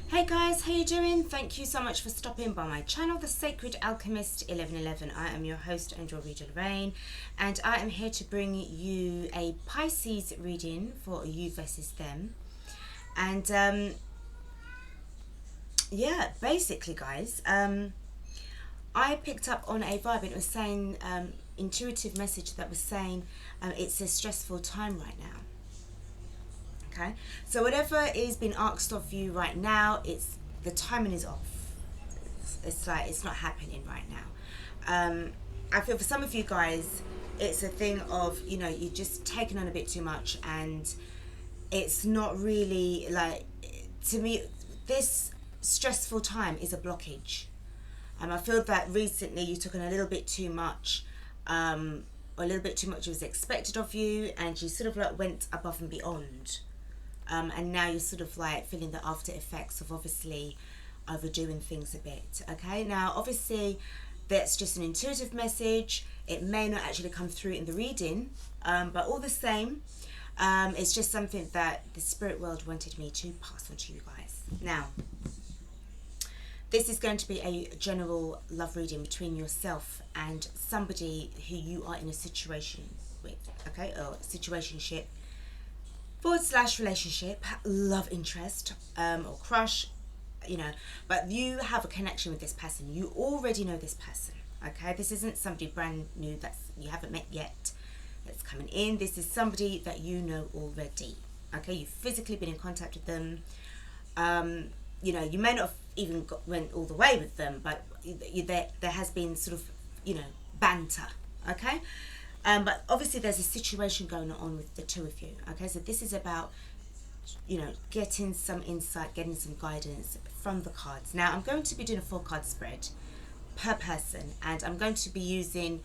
Hey guys, how you doing? Thank you so much for stopping by my channel, The Sacred Alchemist 1111. I am your host, Angel Reader Lorraine, and I am here to bring you a Pisces reading for you versus them. And yeah, basically guys, I picked up on a vibe and it was saying, intuitive message that was saying it's a stressful time right now. Okay, so whatever is being asked of you right now, the timing is off. It's like it's not happening right now. I feel for some of you guys, it's a thing of, you know, you're just taking on a bit too much, and it's not really like, to me, this stressful time is a blockage. I feel that recently you took on a little bit too much, or a little bit too much was expected of you, and you sort of like went above and beyond. And now you're sort of like feeling the after effects of obviously overdoing things a bit. Okay, now obviously that's just an intuitive message. It may not actually come through in the reading, but all the same, it's just something that the spirit world wanted me to pass on to you guys. Now, this is going to be a general love reading between yourself and somebody who you are in a situation with, okay, or situationship / relationship, love interest, or crush, you know, but you have a connection with this person. You already know this person, okay? This isn't somebody brand new that you haven't met yet that's coming in. This is somebody that you know already, okay? You've physically been in contact with them. You know, you may not have even went all the way with them, but there has been sort of, you know, banter, okay? But obviously there's a situation going on with the two of you, okay? So this is about, you know, getting some insight, getting some guidance from the cards. Now, I'm going to be doing a 4-card spread per person, and I'm going to be using,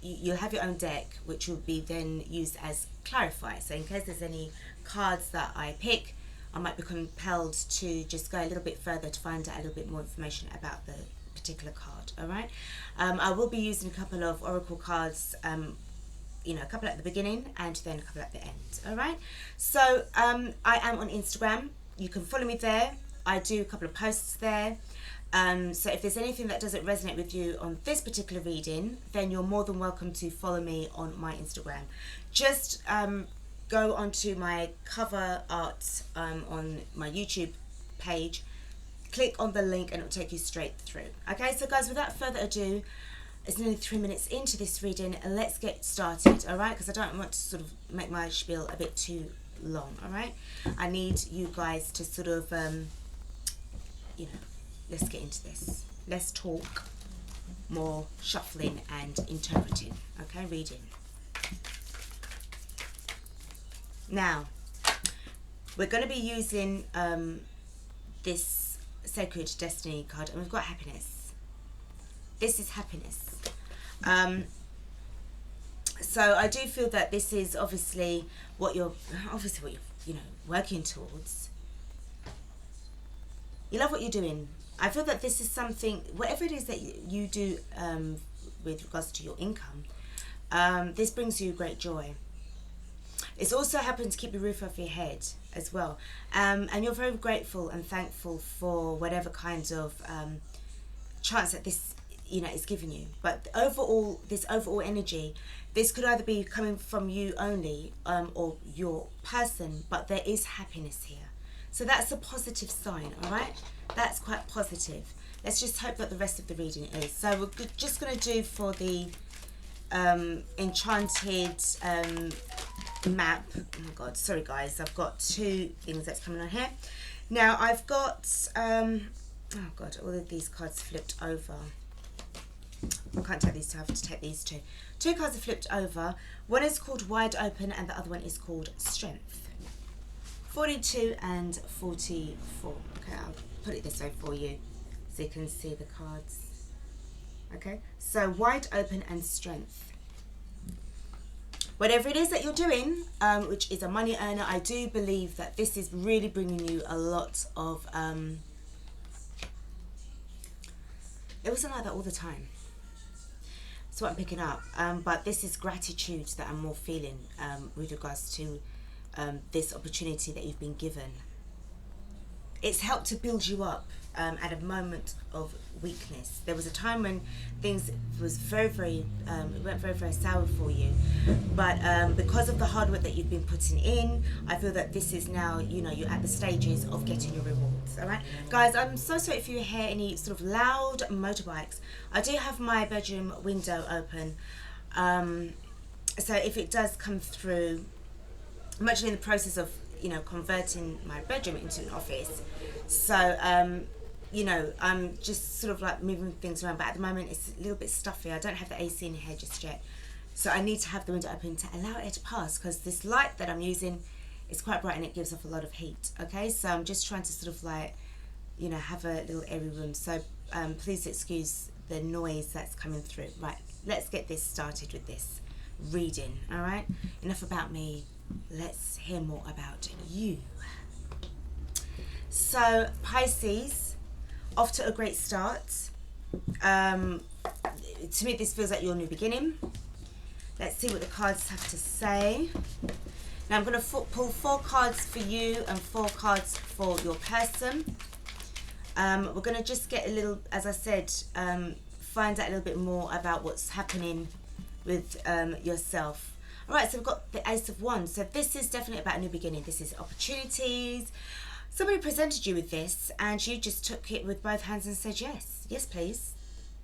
you'll have your own deck, which will be then used as clarifier. So in case there's any cards that I pick, I might be compelled to just go a little bit further to find out a little bit more information about the particular card. All right, I will be using a couple of oracle cards, you know, a couple at the beginning and then a couple at the end. All right, so I am on Instagram. You can follow me there. I do a couple of posts there. So if there's anything that doesn't resonate with you on this particular reading, then you're more than welcome to follow me on my Instagram. Just go onto my cover art on my YouTube page, click on the link, and it'll take you straight through. Okay, so guys, without further ado, it's nearly 3 minutes into this reading, and let's get started. All right, because I don't want to sort of make my spiel a bit too long. All right, I need you guys to sort of you know, let's get into this. Let's talk more shuffling and interpreting. Okay, reading. Now, we're going to be using this Sacred Destiny card, and we've got happiness. This is happiness. So I do feel that this is obviously what you're you know, working towards. You love what you're doing. I feel that this is something, whatever it is that you do with regards to your income, this brings you great joy. It's also happened to keep the roof over your head as well, and you're very grateful and thankful for whatever kinds of chance that this, you know, is giving you. But overall, this overall energy, this could either be coming from you only, or your person, but there is happiness here. So that's a positive sign, all right? That's quite positive. Let's just hope that the rest of the reading is. So we're just going to do for the enchanted map. Oh my god, sorry guys, I've got 2 things that's coming on here. Now I've got oh god, all of these cards flipped over. I can't take these 2, I have to take these 2. 2 cards are flipped over. One is called Wide Open and the other one is called Strength. 42 and 44. Okay, I'll put it this way for you so you can see the cards. Okay, so Wide Open and Strength. Whatever it is that you're doing, which is a money earner, I do believe that this is really bringing you a lot of, it wasn't like that all the time. That's what I'm picking up. But this is gratitude that I'm more feeling with regards to this opportunity that you've been given. it's helped to build you up at a moment of weakness. There was a time when things was very it went very sour for you, but because of the hard work that you've been putting in, I feel that this is now, you know, you're at the stages of getting your rewards. All right, guys, I'm so sorry if you hear any sort of loud motorbikes. I do have my bedroom window open, so if it does come through, I'm actually in the process of, you know, converting my bedroom into an office. So, you know, I'm just sort of like moving things around. But at the moment, it's a little bit stuffy. I don't have the AC in here just yet. So I need to have the window open to allow air to pass, because this light that I'm using is quite bright and it gives off a lot of heat. Okay, so I'm just trying to sort of like, you know, have a little airy room. So please excuse the noise that's coming through. Right, let's get this started with this reading. All right, enough about me. Let's hear more about you. So Pisces, off to a great start. To me, this feels like your new beginning. Let's see what the cards have to say. Now I'm going to pull 4 cards for you and 4 cards for your person. We're going to just get a little, as I said, find out a little bit more about what's happening with yourself. All right, so we've got the Ace of Wands. So this is definitely about a new beginning. This is opportunities. Somebody presented you with this and you just took it with both hands and said yes. Yes, please.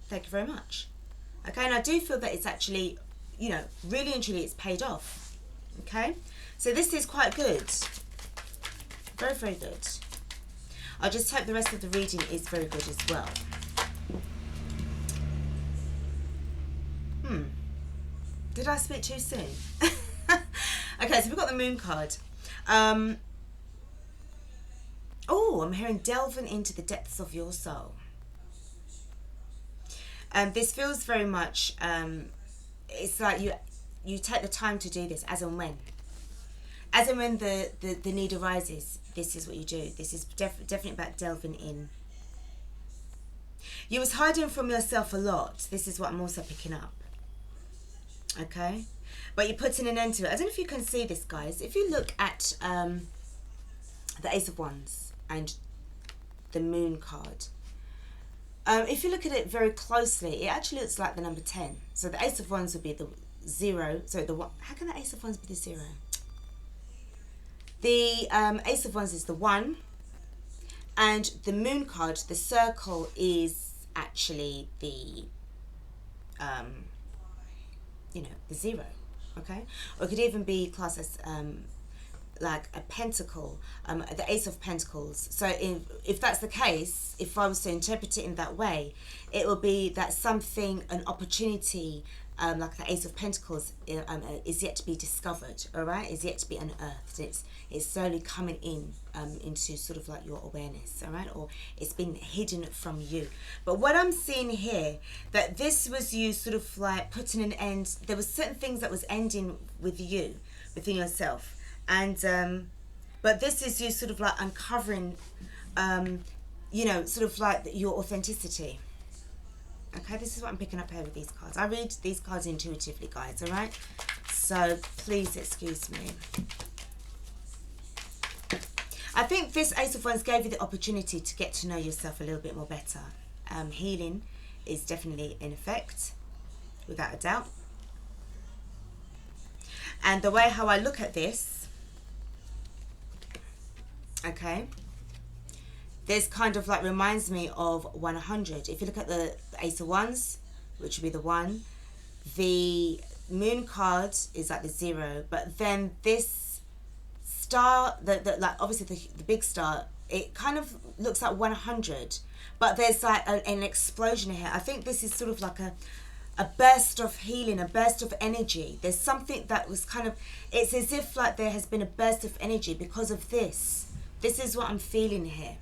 Thank you very much. Okay, and I do feel that it's actually, you know, really and truly it's paid off. Okay, so this is quite good. Very good. I just hope the rest of the reading is very good as well. Did I speak too soon? Okay, so we've got the Moon card. Oh, I'm hearing delving into the depths of your soul. This feels very much, it's like you take the time to do this as and when. As and when the need arises, this is what you do. This is definitely about delving in. You was hiding from yourself a lot. This is what I'm also picking up. Okay, but you're putting an end to it. I don't know if you can see this, guys. If you look at the Ace of Wands and the Moon card, if you look at it very closely, it actually looks like the number 10. So the Ace of Wands would be the 0. So the one. How can the Ace of Wands be the 0? The Ace of Wands is the 1, and the Moon card, the circle, is actually the you know, the 0. Okay, or it could even be classed as like a pentacle, the Ace of Pentacles. So if that's the case, if I was to interpret it in that way, it will be that something, an opportunity, like the Ace of Pentacles, is yet to be discovered. All right, is yet to be unearthed. It's slowly coming in into sort of like your awareness. All right, or it's been hidden from you. But what I'm seeing here, that this was you sort of like putting an end. There was certain things that was ending with you, within yourself, and but this is you sort of like uncovering, you know, sort of like your authenticity. Okay, this is what I'm picking up here with these cards. I read these cards intuitively, guys, all right? So please excuse me. I think this Ace of Wands gave you the opportunity to get to know yourself a little bit more better. Healing is definitely in effect, without a doubt. And the way how I look at this, okay, this kind of like reminds me of 100. If you look at the Ace of Wands, which would be the 1, the Moon card is like the 0, but then this star, like obviously the big star, it kind of looks like 100, but there's like an explosion here. I think this is sort of like a burst of healing, a burst of energy. There's something that was kind of, it's as if like there has been a burst of energy because of this. This is what I'm feeling here.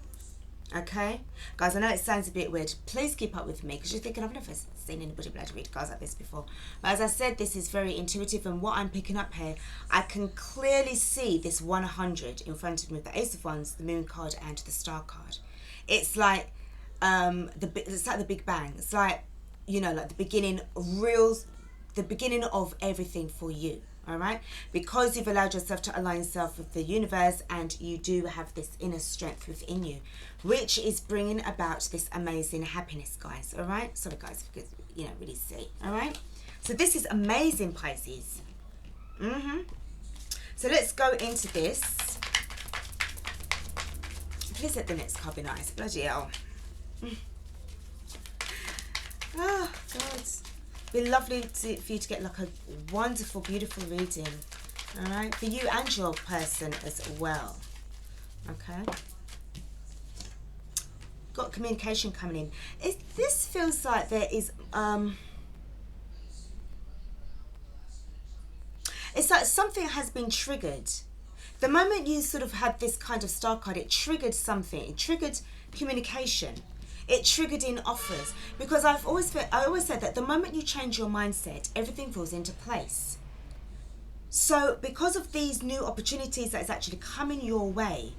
Okay, guys, I know it sounds a bit weird. Please keep up with me, because you're thinking, I've never seen anybody be able to read cards like this before. But as I said, this is very intuitive, and what I'm picking up here, I can clearly see this 100 in front of me with the Ace of Wands, the Moon card, and the Star card. It's like it's like the Big Bang. It's like, you know, like the beginning of everything for you. all right? Because you've allowed yourself to align yourself with the universe, and you do have this inner strength within you, which is bringing about this amazing happiness, guys, all right? Sorry, guys, because you don't really see, all right? So this is amazing, Pisces. So let's go into this. Please let the next card be nice. Bloody hell. Oh, God. It'd be lovely for you to get like a wonderful, beautiful reading. All right? For you and your person as well. Okay? Got communication coming in. This feels like there is... it's like something has been triggered. The moment you sort of had this kind of star card, it triggered something. It triggered communication. It triggered in offers. Because I always said that the moment you change your mindset, everything falls into place. So because of these new opportunities that is actually coming your way,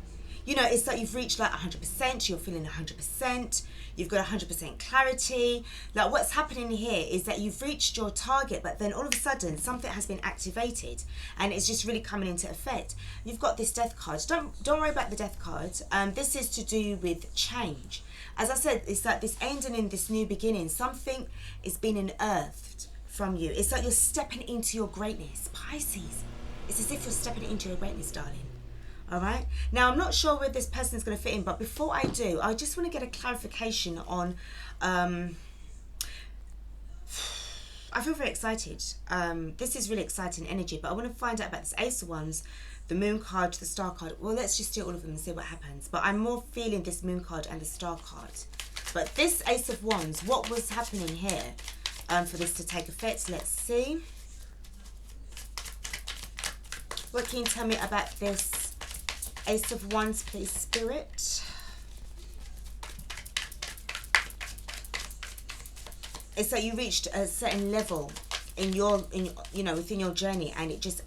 you know, it's like you've reached like 100%, you're feeling 100%, you've got 100% clarity. Like what's happening here is that you've reached your target, but then all of a sudden something has been activated and it's just really coming into effect. You've got this death card. Don't worry about the death card. This is to do with change. As I said, it's like this ending in this new beginning. Something is being unearthed from you. It's like you're stepping into your greatness. Pisces. It's as if you're stepping into your greatness, darling. All right. Now, I'm not sure where this person is going to fit in, but before I do, I just want to get a clarification on... I feel very excited. This is really exciting energy, but I want to find out about this Ace of Wands, the Moon card, the Star card. Well, let's just do all of them and see what happens. But I'm more feeling this Moon card and the Star card. But this Ace of Wands, what was happening here for this to take effect? Let's see. What can you tell me about this Ace of Wands, please, Spirit? It's like you reached a certain level in you know, within your journey, and it just,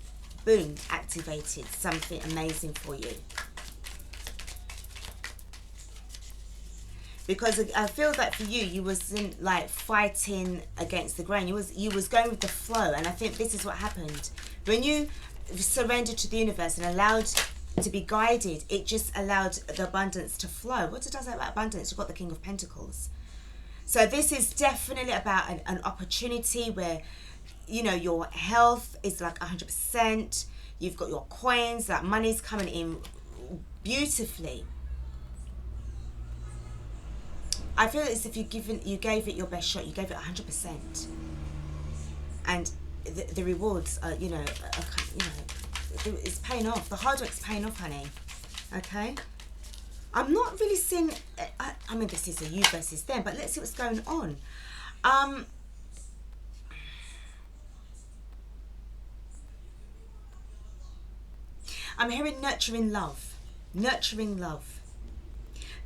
boom, activated something amazing for you. Because I feel that for you, you wasn't like fighting against the grain. You was going with the flow, and I think this is what happened. When you surrendered to the universe and allowed to be guided, it just allowed the abundance to flow. What does it say about abundance? You've got the King of Pentacles. So this is definitely about an opportunity where, you know, your health is like 100%. You've got your coins, that money's coming in beautifully. I feel as if you gave it your best shot. You gave it 100%, and the rewards are, you know, it's paying off. The hard work's paying off, honey. Okay. I'm not really seeing. I mean, this is a you versus them, but let's see what's going on. I'm hearing nurturing love. Nurturing love.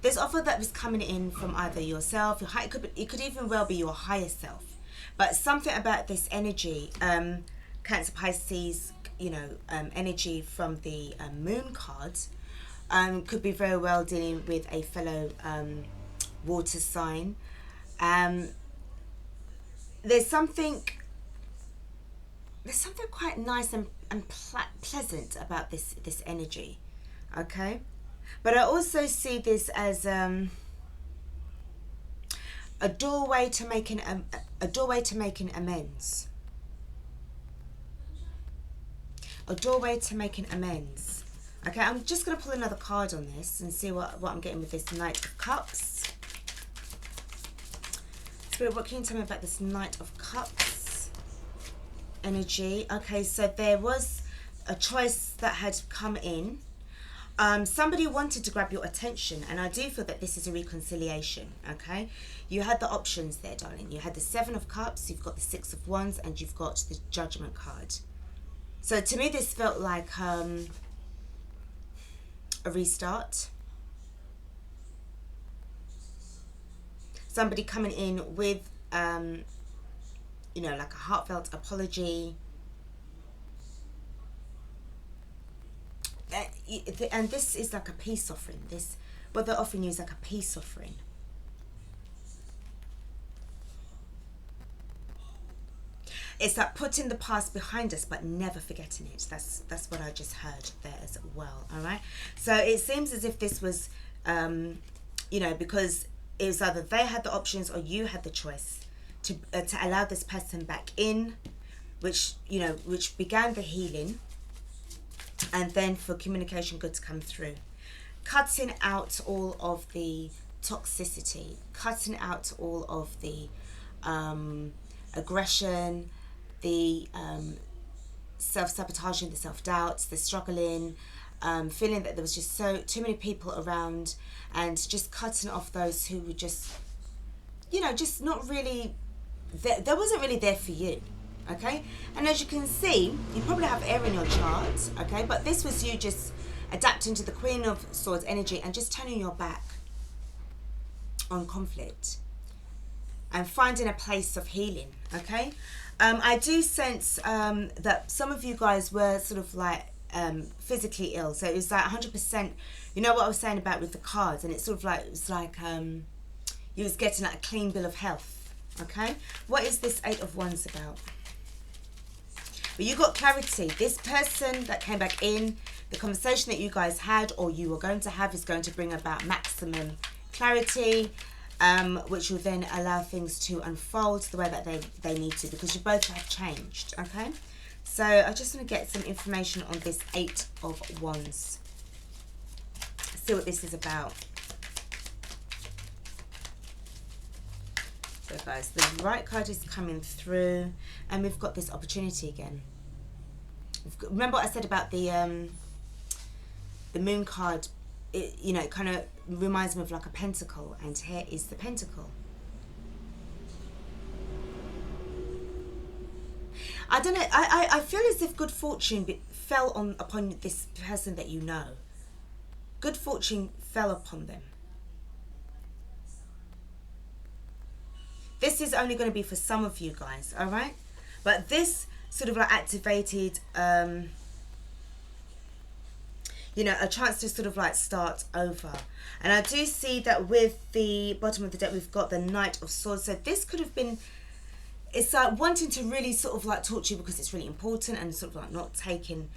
There's offer that was coming in from either yourself, your high, it could even well be your higher self. But something about this energy, Cancer, Pisces, you know, energy from the Moon card, could be very well dealing with a fellow water sign. There's something quite nice and pleasant about this energy, okay? But I also see this as a doorway to making amends. A doorway to making amends. Okay, I'm just going to pull another card on this and see what I'm getting with this Knight of Cups. Spirit, what can you tell me about this Knight of Cups energy? Okay, so there was a choice that had come in. Somebody wanted to grab your attention, and I do feel that this is a reconciliation, okay? You had the options there, darling. You had the Seven of Cups, you've got the Six of Wands, and you've got the Judgment card. So to me, this felt like a restart. Somebody coming in with, you know, like a heartfelt apology. And this is like a peace offering. What they're offering you is like a peace offering. It's like putting the past behind us but never forgetting it. That's what I just heard there as well. All right, so it seems as if this was you know, because it was either they had the options or you had the choice to allow this person back in, which, you know, which began the healing, and then for communication good to come through, cutting out all of the toxicity, cutting out all of the aggression, the self-sabotaging, the self-doubts, the struggling, feeling that there was just too many people around, and just cutting off those who were just, you know, just not really there wasn't really there for you. Okay, and as you can see, you probably have air in your chart. Okay, but this was you just adapting to the Queen of Swords energy and just turning your back on conflict and finding a place of healing. Okay, I do sense that some of you guys were sort of like physically ill, so it was like 100%. You know what I was saying about with the cards, and it's sort of like, it was like you was getting like a clean bill of health. Okay, what is this Eight of Wands about? But you got clarity. This person that came back in, the conversation that you guys had or you were going to have is going to bring about maximum clarity, which will then allow things to unfold the way that they need to, because you both have changed. Okay, so I just want to get some information on this Eight of Wands. See what this is about. So guys, the right card is coming through, and we've got this opportunity again. Remember what I said about the moon card? It, you know, it kind of reminds me of like a pentacle, and here is the pentacle. I don't know, I feel as if good fortune fell upon this person that you know. Good fortune fell upon them. This is only going to be for some of you guys, all right? But this sort of like activated, you know, a chance to sort of like start over. And I do see that with the bottom of the deck, we've got the Knight of Swords. So this could have been, it's like wanting to really sort of like talk to you because it's really important, and sort of like not taking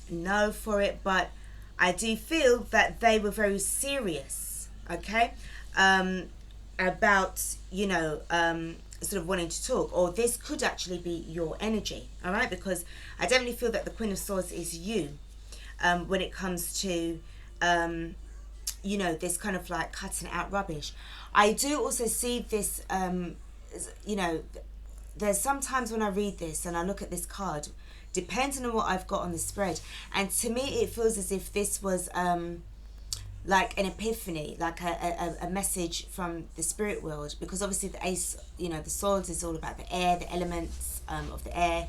no for it. But I do feel that they were very serious, okay, about, you know, sort of wanting to talk, or this could actually be your energy, all right, because I definitely feel that the Queen of Swords is you when it comes to, you know, this kind of like cutting out rubbish. I do also see this, you know, there's sometimes when I read this and I look at this card, depending on what I've got on the spread, and to me it feels as if this was like an epiphany, like a message from the spirit world, because obviously the Ace, you know, the Swords is all about the air, the elements of the air,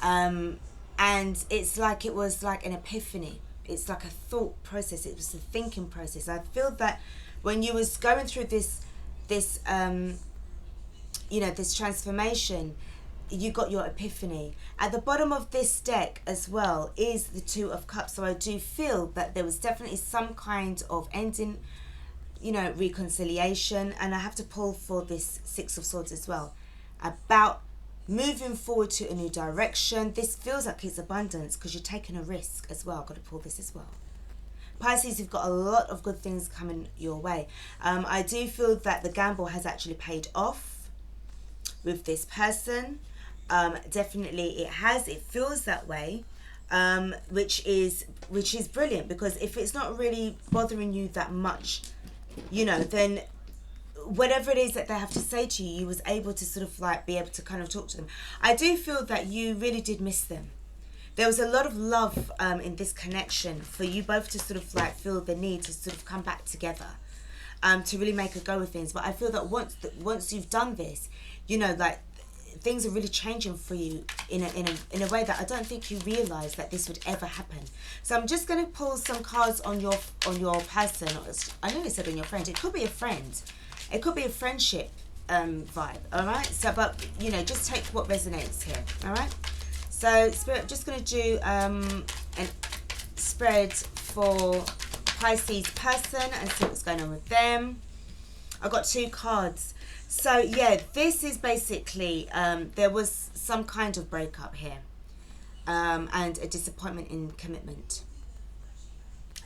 and it's like it was like an epiphany. It's like a thought process. It was a thinking process. I feel that when you was going through this you know, this transformation, you got your epiphany. At the bottom of this deck as well is the Two of Cups. So I do feel that there was definitely some kind of ending, you know, reconciliation. And I have to pull for this Six of Swords as well, about moving forward to a new direction. This feels like it's abundance because you're taking a risk as well. I've got to pull this as well. Pisces, you've got a lot of good things coming your way. I do feel that the gamble has actually paid off with this person. Definitely it has, it feels that way, which is brilliant, because if it's not really bothering you that much, you know, then whatever it is that they have to say to you, you was able to sort of like be able to kind of talk to them. I do feel that you really did miss them. There was a lot of love in this connection for you both to sort of like feel the need to sort of come back together, to really make a go of things. But I feel that once you've done this, you know, like things are really changing for you in a way that I don't think you realize that this would ever happen. So I'm just going to pull some cards on your person. I know they said on your friend. It could be a friend. It could be a friendship vibe. All right. So, but you know, just take what resonates here. All right. So Spirit, I'm just going to do an spread for Pisces person and see what's going on with them. I got 2 cards. So yeah, this is basically there was some kind of breakup here, and a disappointment in commitment.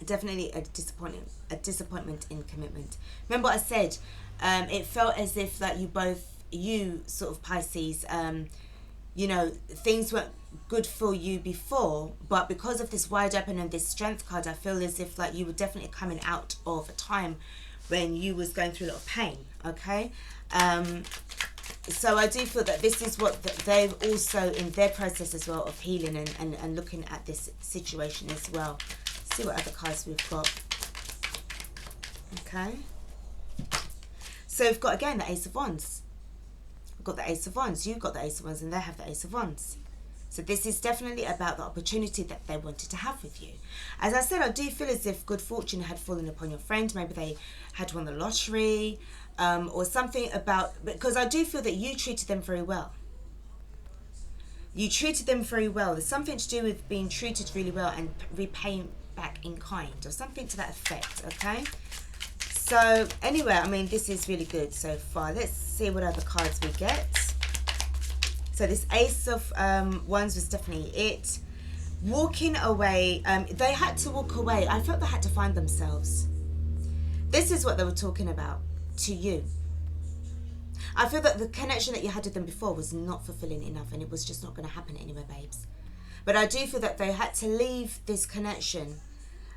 Definitely a disappointment in commitment. Remember what I said? It felt as if like you sort of Pisces, you know, things weren't good for you before, but because of this wide open and this strength card, I feel as if like you were definitely coming out of a time when you was going through a lot of pain. Okay, so I do feel that this is what they've also in their process as well of healing and looking at this situation as well. Let's see what other cards we've got. Okay, so we've got again the Ace of Wands. We've got the Ace of Wands, you've got the Ace of Wands, and they have the Ace of Wands. So this is definitely about the opportunity that they wanted to have with you. As I said, I do feel as if good fortune had fallen upon your friend. Maybe they had won the lottery, or something about, because I do feel that you treated them very well. You treated them very well. There's something to do with being treated really well and repaying back in kind, or something to that effect, okay? So anyway, I mean, this is really good so far. Let's see what other cards we get. So this Ace of Wands was definitely it. Walking away, they had to walk away. I felt they had to find themselves. This is what they were talking about to you. I feel that the connection that you had with them before was not fulfilling enough, and it was just not going to happen anyway, babes. But I do feel that they had to leave this connection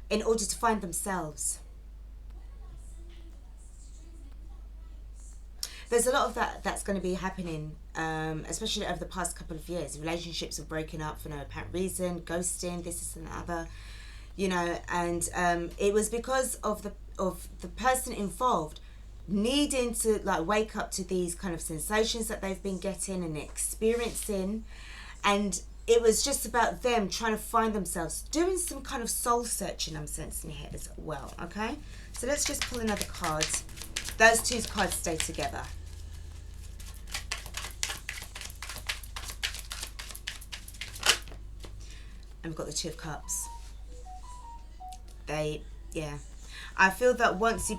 in order to find themselves. There's a lot of that's going to be happening, especially over the past couple of years. Relationships are breaking up for no apparent reason, ghosting, this and the other, you know, and it was because of the person involved needing to like wake up to these kind of sensations that they've been getting and experiencing, and it was just about them trying to find themselves, doing some kind of soul searching, I'm sensing here as well. Okay, so let's just pull another card. Those 2 cards stay together. And we've got the 2 of Cups. Yeah, I feel that once you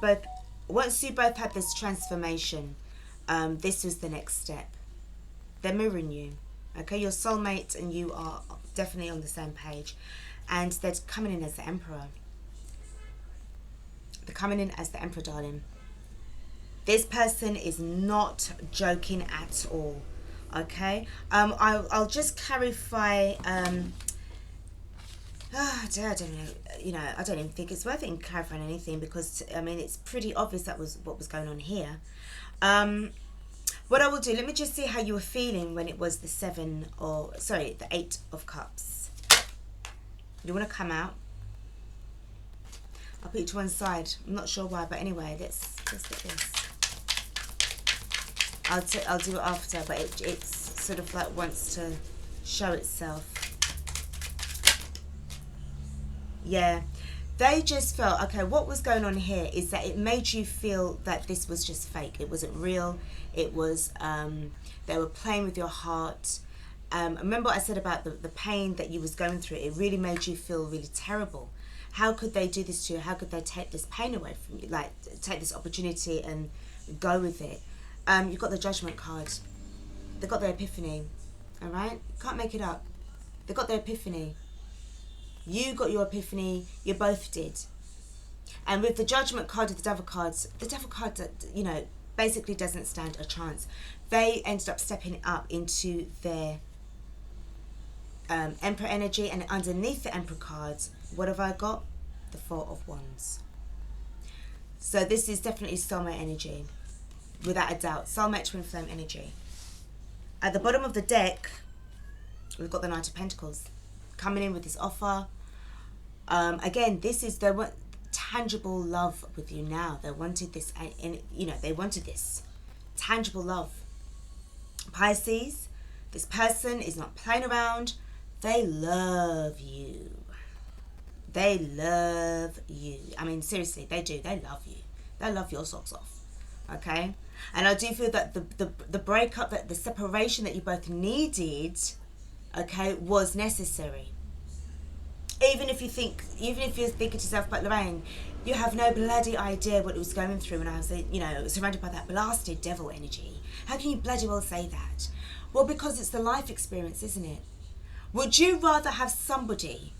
both had this transformation, this was the next step. They're mirroring you, okay? Your soulmate and you are definitely on the same page, and they're coming in as the Emperor. They're coming in as the Emperor, darling. This person is not joking at all, okay? I'll just clarify. I don't know, you know, I don't even think it's worth it in clarifying anything, because I mean it's pretty obvious that was what was going on here. What I will do, let me just see how you were feeling when it was the 8 of Cups. You want to come out? I'll put you to one side. I'm not sure why, but anyway, let's get this. I'll do it after, but it's sort of like wants to show itself. Yeah, they just felt, okay, what was going on here is that it made you feel that this was just fake. It wasn't real. It was, they were playing with your heart. Remember what I said about the pain that you was going through? It really made you feel really terrible. How could they do this to you? How could they take this pain away from you? Like, take this opportunity and go with it. You've got the Judgment card. They got their epiphany, all right? You can't make it up. They got their epiphany. You got your epiphany, you both did. And with the Judgment card of the Devil card, you know, basically doesn't stand a chance. They ended up stepping up into their Emperor energy, and underneath the Emperor cards, what have I got? The 4 of Wands. So this is definitely soulmate energy, without a doubt. Soulmate twin flame energy. At the bottom of the deck, we've got the Knight of Pentacles coming in with this offer. Again, this is, they want tangible love with you now. They wanted this, and you know, they wanted this tangible love. Pisces, this person is not playing around. They love you. They love you. I mean, seriously, they do. They love you. They love your socks off. Okay? And I do feel that the breakup, that the separation that you both needed, okay, was necessary. Even if you're thinking to yourself, but Lorraine, you have no bloody idea what it was going through when I was, surrounded by that blasted devil energy. How can you bloody well say that? Well, because it's the life experience, isn't it? Would you rather have somebody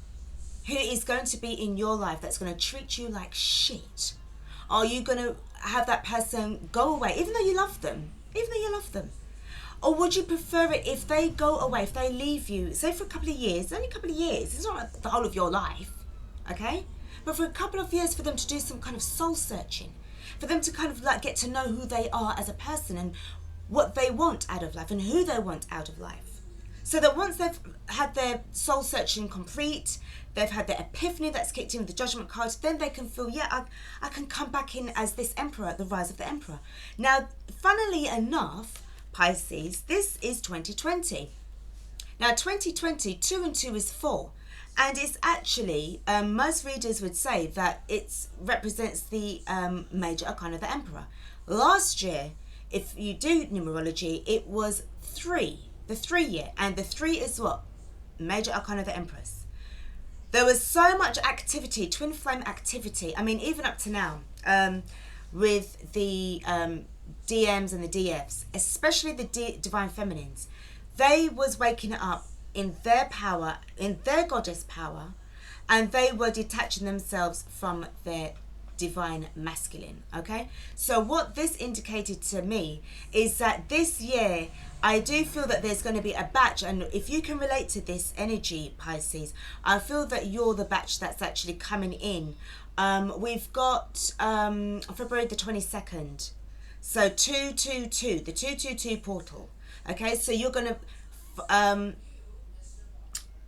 who is going to be in your life that's going to treat you like shit? Or are you going to have that person go away, even though you love them? Or would you prefer it if they go away, if they leave you, say for a couple of years, only a couple of years, it's not like the whole of your life, okay? But for a couple of years, for them to do some kind of soul searching, for them to kind of like get to know who they are as a person and what they want out of life and who they want out of life. So that once they've had their soul searching complete, they've had their epiphany that's kicked in with the judgment card, then they can feel, yeah, I can come back in as this emperor, the rise of the emperor. Now, funnily enough, Pisces, this is 2020. Now 2020, 2 and 2 is 4. And it's actually, most readers would say that it represents the major arcana of the emperor. Last year, if you do numerology, it was 3, the 3 year. And the 3 is what? Major arcana of the empress. There was so much activity, twin flame activity. I mean, even up to now, with the DMs and the DFs, especially the divine feminines, they was waking up in their power, in their goddess power, and they were detaching themselves from their divine masculine. Okay, so what this indicated to me is that this year I do feel that there's going to be a batch, and if you can relate to this energy, Pisces, I feel that you're the batch that's actually coming in. We've got February the 22nd. So 222, the 222 portal. Okay, so you're going to,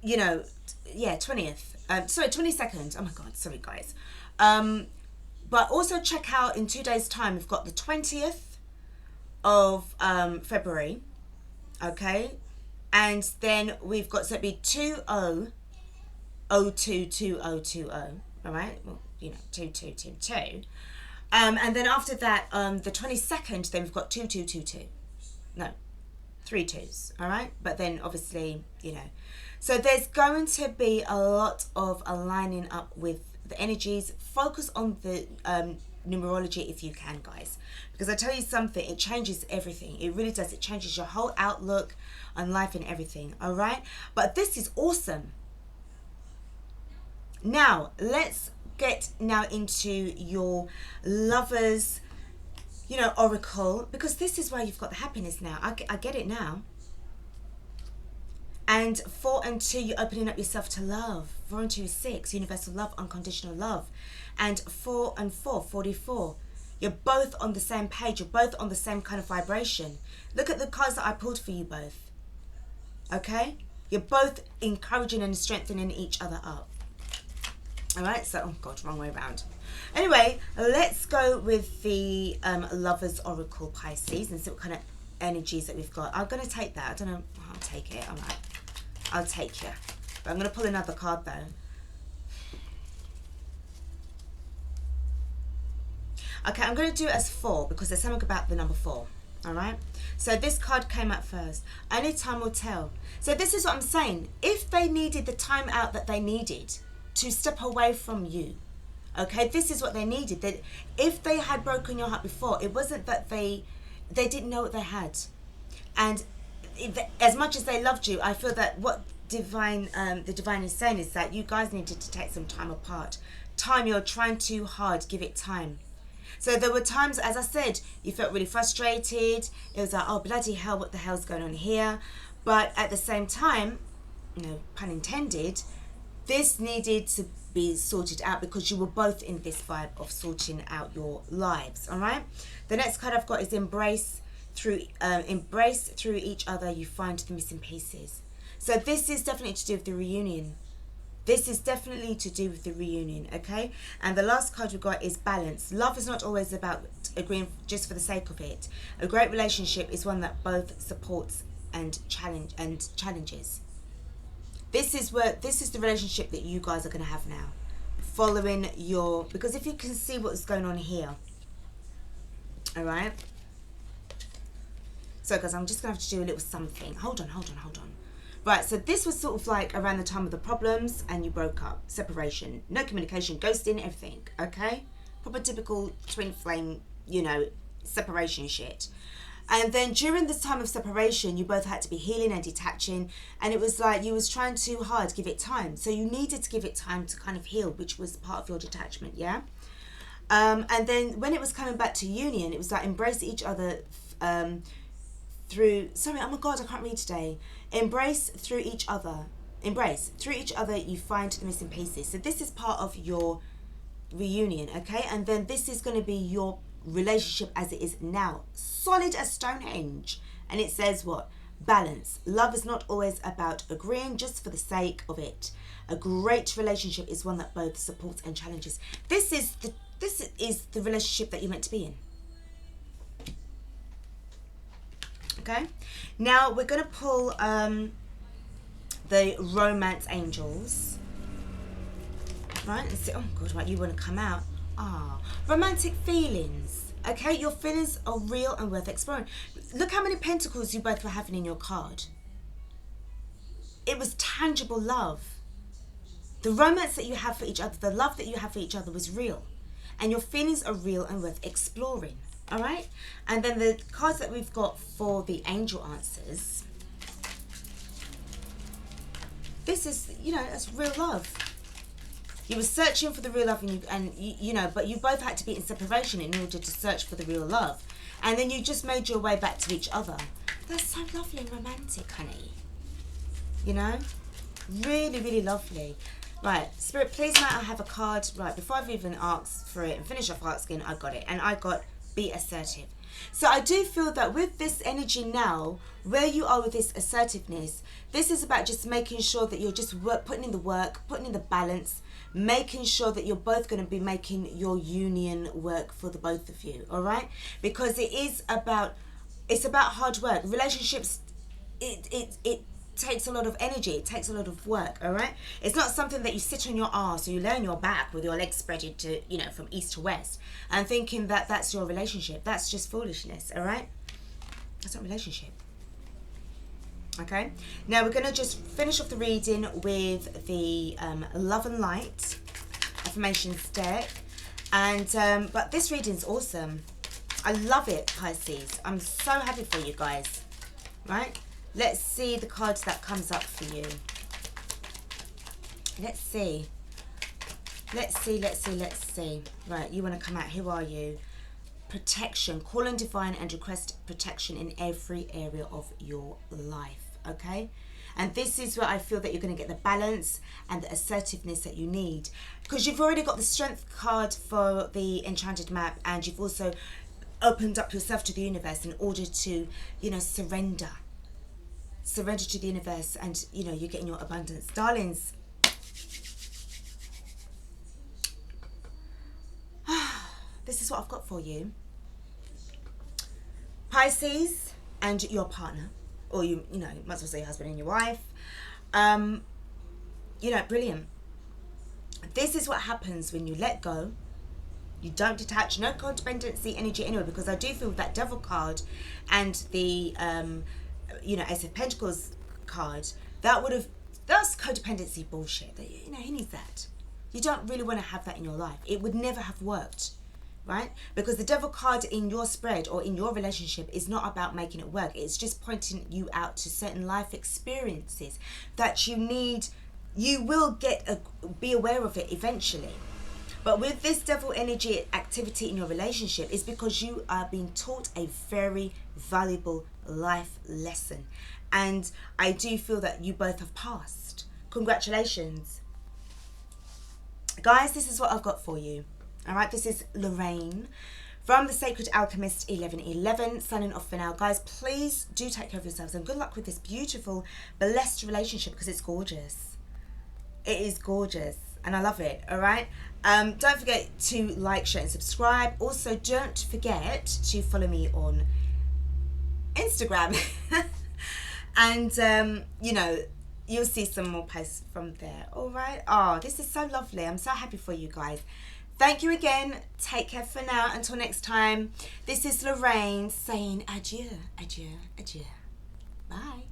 20th. 22nd. Oh my God, sorry guys. But also check out in 2 days' time, we've got the 20th of February. Okay, and then we've got, so it'd be 20202020. All right, well, 2222. And then after that, the 22nd, then we've got 2222. No, 3 2s, all right? But then obviously, So there's going to be a lot of aligning up with the energies. Focus on the numerology if you can, guys. Because I tell you something, it changes everything. It really does. It changes your whole outlook on life and everything, all right? But this is awesome. Now, let's get now into your lovers, oracle, because this is where you've got the happiness now. I get it now. And 4 and 2, you're opening up yourself to love. 4 and 2 is 6, universal love, unconditional love. And 4 and 4, 44. You're both on the same page. You're both on the same kind of vibration. Look at the cards that I pulled for you both. Okay? You're both encouraging and strengthening each other up. All right, so, oh God, wrong way around. Anyway, let's go with the Lovers Oracle, Pisces, and see what kind of energies that we've got. I'm going to take that. I don't know. I'll take it. All right. I'll take you. But I'm going to pull another card, though. Okay, I'm going to do it as 4 because there's something about the number 4. All right. So this card came out first. Only time will tell. So this is what I'm saying. If they needed the time out that they needed to step away from you, okay, this is what they needed. That if they had broken your heart before, it wasn't that they didn't know what they had, and as much as they loved you, I feel that what the divine is saying is that you guys needed to take some time apart. Time, you're trying too hard, give it time. So there were times, as I said, you felt really frustrated. It was like, oh bloody hell, what the hell's going on here? But at the same time, pun intended, this needed to be sorted out because you were both in this vibe of sorting out your lives. All right. The next card I've got is embrace through each other. You find the missing pieces. So this is definitely to do with the reunion. This is definitely to do with the reunion. Okay. And the last card we got is balance. Love is not always about agreeing just for the sake of it. A great relationship is one that both supports and challenges. This is the relationship that you guys are going to have now, following because if you can see what's going on here, all right. So guys, I'm just going to have to do a little something. Hold on. Right, so this was sort of like around the time of the problems and you broke up. Separation. No communication, ghosting, everything. Okay? Proper typical twin flame, you know, separation shit. And then during this time of separation, you both had to be healing and detaching. And it was like you was trying too hard to give it time. So you needed to give it time to kind of heal, which was part of your detachment, yeah? And then when it was coming back to union, it was like embrace each other through, sorry, oh my God, I can't read today. Embrace through each other. Embrace through each other, you find the missing pieces. So this is part of your reunion, okay? And then this is going to be your relationship as it is now. Solid as Stonehenge. And it says what? Balance. Love is not always about agreeing just for the sake of it. A great relationship is one that both supports and challenges. This is the relationship that you're meant to be in. Okay, now we're going to pull the romance angels, right, and see, oh God, right, you want to come out. Romantic feelings, okay, your feelings are real and worth exploring. Look how many pentacles you both were having in your card. It was tangible love. The romance that you have for each other, the love that you have for each other was real, and your feelings are real and worth exploring. All right, and then the cards that we've got for the angel answers. This is, you know, that's real love. You were searching for the real love, and you know, but you both had to be in separation in order to search for the real love, and then you just made your way back to each other. That's so lovely and romantic, honey. You know, really, really lovely. Right, Spirit, please may I have a card. Right, before I've even asked for it and finish off asking, I got it, and I got be assertive. So I do feel that with this energy now, where you are with this assertiveness, this is about just making sure that you're just putting in the work, putting in the balance, making sure that you're both going to be making your union work for the both of you, all right? Because it's about hard work. Relationships, it takes a lot of energy, it takes a lot of work, all right? It's not something that you sit on your arse or you lay on your back with your legs spread to, you know, from east to west and thinking that that's your relationship. That's just foolishness, all right? That's not a relationship. Okay, now we're going to just finish off the reading with the Love and Light affirmations deck, and but this reading's awesome. I love it, Pisces. I'm so happy for you guys. Right, let's see the cards that comes up for you. Let's see. Right, you want to come out. Who are you? Protection. Call on divine and request protection in every area of your life. Okay, and this is where I feel that you're going to get the balance and the assertiveness that you need, because you've already got the strength card for the enchanted map, and you've also opened up yourself to the universe in order to, you know, surrender to the universe, and you know, you're getting your abundance, darlings. This is what I've got for you, Pisces, and your partner. Or you know, might as well say your husband and your wife. You know, brilliant. This is what happens when you let go. You don't detach, no codependency energy anyway, because I do feel that Devil card and the, you know, Ace of Pentacles card, that's codependency bullshit. You know, he needs that. You don't really want to have that in your life. It would never have worked. Right? Because the Devil card in your spread or in your relationship is not about making it work. It's just pointing you out to certain life experiences that you need. You will be aware of it eventually. But with this Devil energy activity in your relationship, is because you are being taught a very valuable life lesson. And I do feel that you both have passed. Congratulations. Guys, this is what I've got for you. All right, this is Lorraine from the Sacred Alchemist 1111, signing off for now. Guys, please do take care of yourselves and good luck with this beautiful, blessed relationship, because it's gorgeous. It is gorgeous and I love it, all right? Don't forget to like, share and subscribe. Also, don't forget to follow me on Instagram. And, you know, you'll see some more posts from there, all right? Oh, this is so lovely. I'm so happy for you guys. Thank you again. Take care for now. Until next time, this is Lorraine saying adieu, adieu, adieu. Bye.